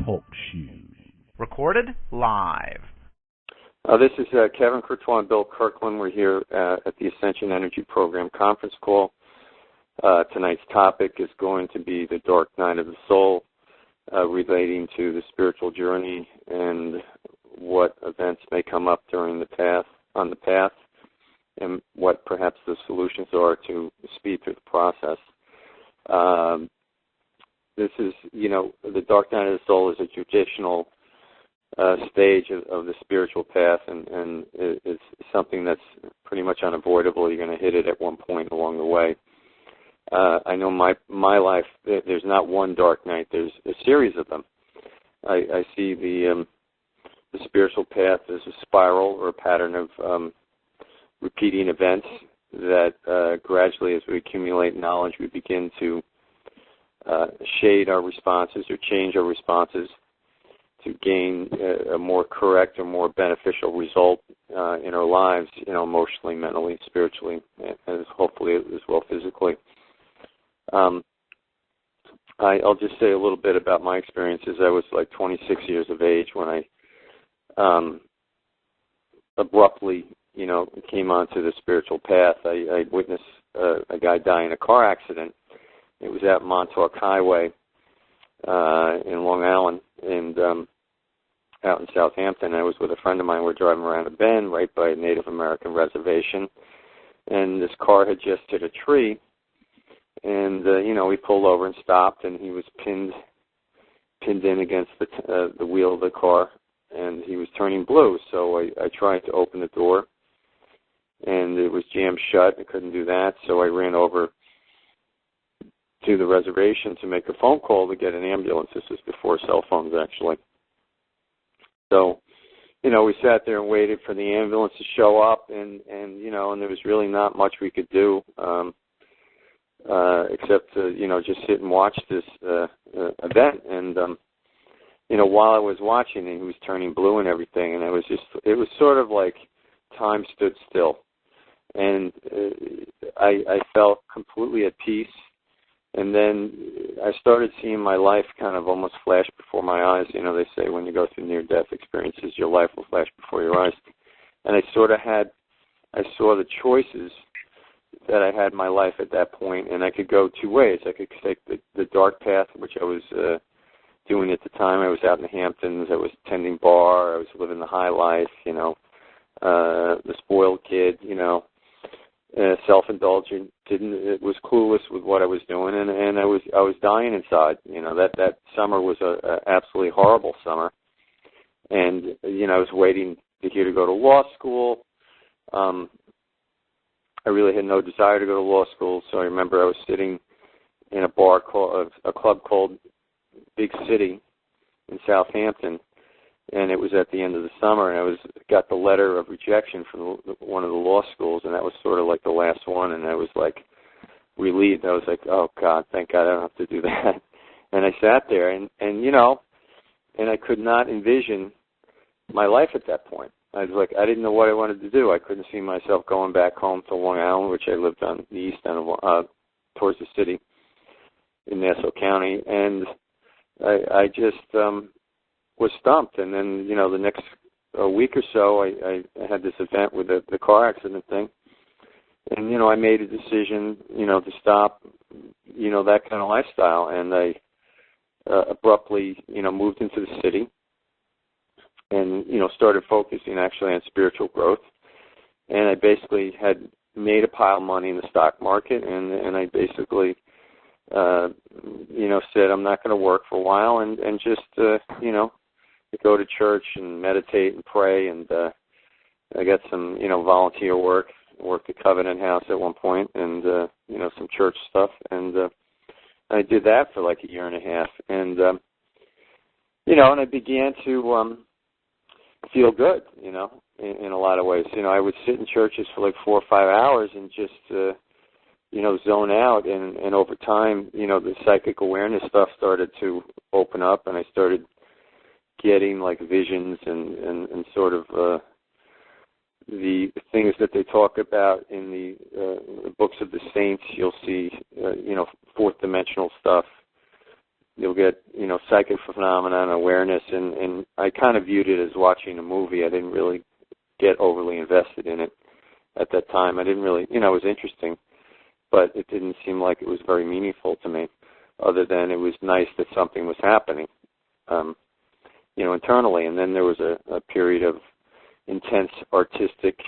Talk shoes. Recorded live. This is Kevin Courtois and Bill Kirkland. We're here at the Ascension Energy Program conference call. Tonight's topic is going to be the dark night of the soul, relating to the spiritual journey and what events may come up during the path, and what perhaps the solutions are to speed through the process. This is, the dark night of the soul is a traditional stage of the spiritual path, and it's something that's pretty much unavoidable. You're going to hit it at one point along the way. I know my life, there's not one dark night. There's a series of them. I see the spiritual path as a spiral or a pattern of repeating events that gradually, as we accumulate knowledge, we begin to shade our responses or change our responses to gain a more correct or more beneficial result in our lives, emotionally, mentally, spiritually, and hopefully as well physically. I'll just say a little bit about my experiences. I was like 26 years of age when I abruptly, came onto the spiritual path. I witnessed a guy die in a car accident. It was at Montauk Highway in Long Island, and out in Southampton. I was with a friend of mine. We're driving around a bend right by a Native American reservation, and this car had just hit a tree. And we pulled over and stopped, and he was pinned in against the wheel of the car, and he was turning blue. So I tried to open the door, and it was jammed shut. I couldn't do that, so I ran over to the reservation to make a phone call to get an ambulance. This was before cell phones, actually. So, we sat there and waited for the ambulance to show up, and there was really not much we could do. Except to, just sit and watch this event. And, while I was watching, he was turning blue and everything, and it was sort of like time stood still. And I felt completely at peace. And then I started seeing my life kind of almost flash before my eyes. They say when you go through near-death experiences, your life will flash before your eyes. And I saw the choices that I had in my life at that point, and I could go two ways. I could take the dark path, which I was doing at the time. I was out in the Hamptons. I was tending bar. I was living the high life, the spoiled kid, self-indulgent. Was clueless with what I was doing, and I was dying inside. That summer was a absolutely horrible summer, and I was waiting to go to law school. I really had no desire to go to law school, so I remember I was sitting in a club called Big City in Southampton, and it was at the end of the summer, and I got the letter of rejection from one of the law schools, and that was sort of like the last one, and I was like relieved. I was like, oh God, thank God I don't have to do that. And I sat there, and I could not envision my life at that point. I was like, I didn't know what I wanted to do. I couldn't see myself going back home to Long Island, which I lived on the east end of, towards the city in Nassau County, and I just was stumped. And then, the next week or so, I had this event with the car accident thing, and I made a decision, to stop, that kind of lifestyle, and I abruptly, moved into the city. And, started focusing actually on spiritual growth. And I basically had made a pile of money in the stock market, and I basically, said I'm not going to work for a while and just, go to church and meditate and pray. And I got some, volunteer work. I worked at Covenant House at one point and, some church stuff. And I did that for like a year and a half. And, and I began to feel good, in a lot of ways. I would sit in churches for like 4 or 5 hours and just, zone out. And over time, the psychic awareness stuff started to open up, and I started getting like visions and sort of the things that they talk about in the books of the saints. You'll see, fourth dimensional stuff, you'll get, psychic phenomena and awareness, and I kind of viewed it as watching a movie. I didn't really get overly invested in it at that time. I didn't really, it was interesting, but it didn't seem like it was very meaningful to me, other than it was nice that something was happening, internally. And then there was a period of intense artistic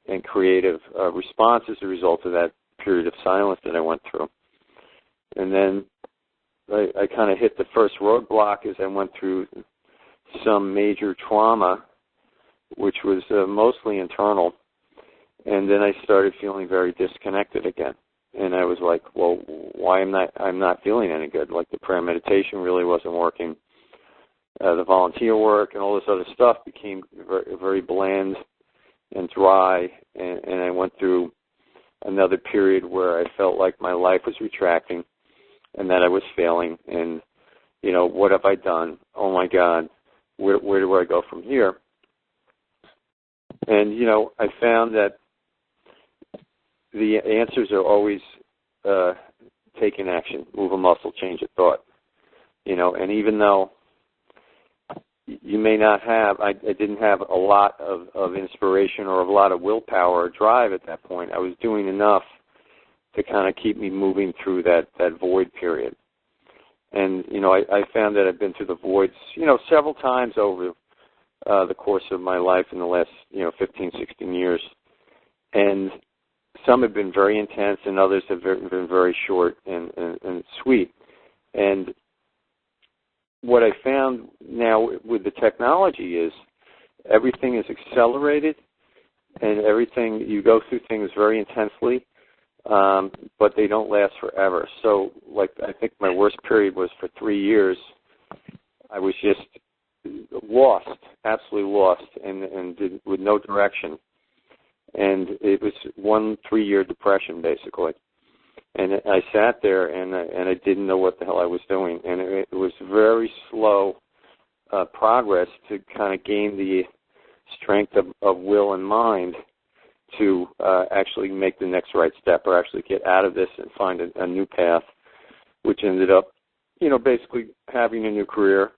and creative response as a result of that period of silence that I went through. And then I kind of hit the first roadblock as I went through some major trauma, which was mostly internal. And then I started feeling very disconnected again. And I was like, well, why am I'm not feeling any good? Like the prayer meditation really wasn't working. The volunteer work and all this other stuff became very, very bland and dry. And I went through another period where I felt like my life was retracting and that I was failing. And, what have I done? Oh, my God, where do I go from here? And, I found that the answers are always take an action, move a muscle, change a thought. And even though you may not have, I didn't have a lot of inspiration or a lot of willpower or drive at that point, I was doing enough to kind of keep me moving through that void period. And, I found that I've been through the voids, several times over the course of my life in the last, 15, 16 years. And some have been very intense and others have been very short and sweet. And what I found now with the technology is everything is accelerated and everything, you go through things very intensely, but they don't last forever. So, I think my worst period was for 3 years. I was just lost, absolutely lost, and with no direction. And it was 1 3-year depression, basically. And I sat there, and I didn't know what the hell I was doing. And it was very slow progress to kind of gain the strength of will and mind to actually make the next right step or actually get out of this and find a new path, which ended up, basically having a new career,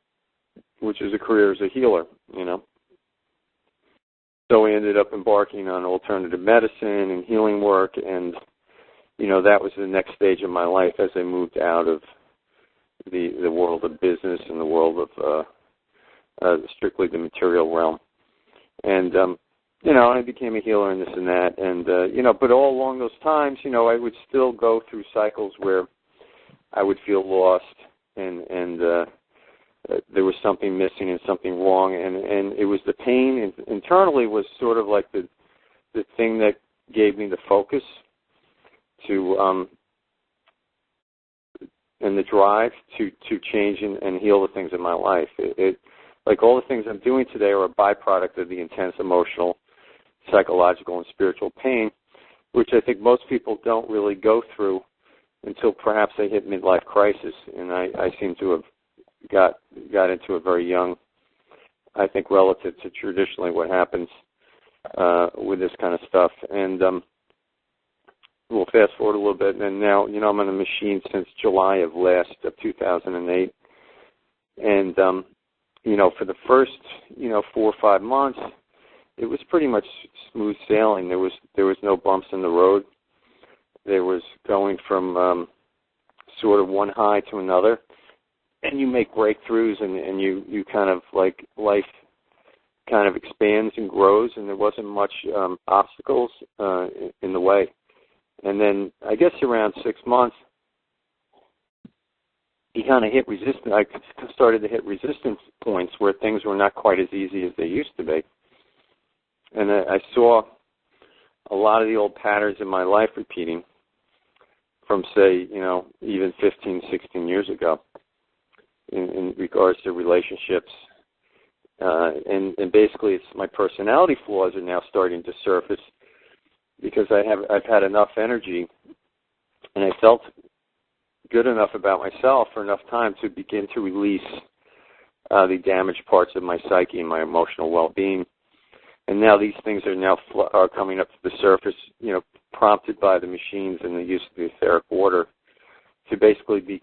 which is a career as a healer, So I ended up embarking on alternative medicine and healing work, and, that was the next stage of my life as I moved out of the world of business and the world of strictly the material realm. And, I became a healer and this and that, and, but all along those times, I would still go through cycles where I would feel lost and there was something missing and something wrong, and it was the pain internally was sort of like the thing that gave me the focus to and the drive to change and heal the things in my life. It like all the things I'm doing today are a byproduct of the intense emotional, psychological, and spiritual pain, which I think most people don't really go through until perhaps they hit midlife crisis, and I seem to have got into it very young, I think, relative to traditionally what happens with this kind of stuff. And we'll fast forward a little bit, and now, I'm on a machine since July of 2008. And, for the first, 4 or 5 months, it was pretty much smooth sailing. There was no bumps in the road. There was going from sort of one high to another. And you make breakthroughs, and you kind of, like, life kind of expands and grows, and there wasn't much obstacles in the way. And then I guess around 6 months, you kind of hit resistance. I started to hit resistance points where things were not quite as easy as they used to be. And I saw a lot of the old patterns in my life repeating from, say, even 15, 16 years ago. In regards to relationships, and basically, it's my personality flaws are now starting to surface because I've had enough energy, and I felt good enough about myself for enough time to begin to release the damaged parts of my psyche and my emotional well-being. And now these things are coming up to the surface, prompted by the machines and the use of the etheric water to basically be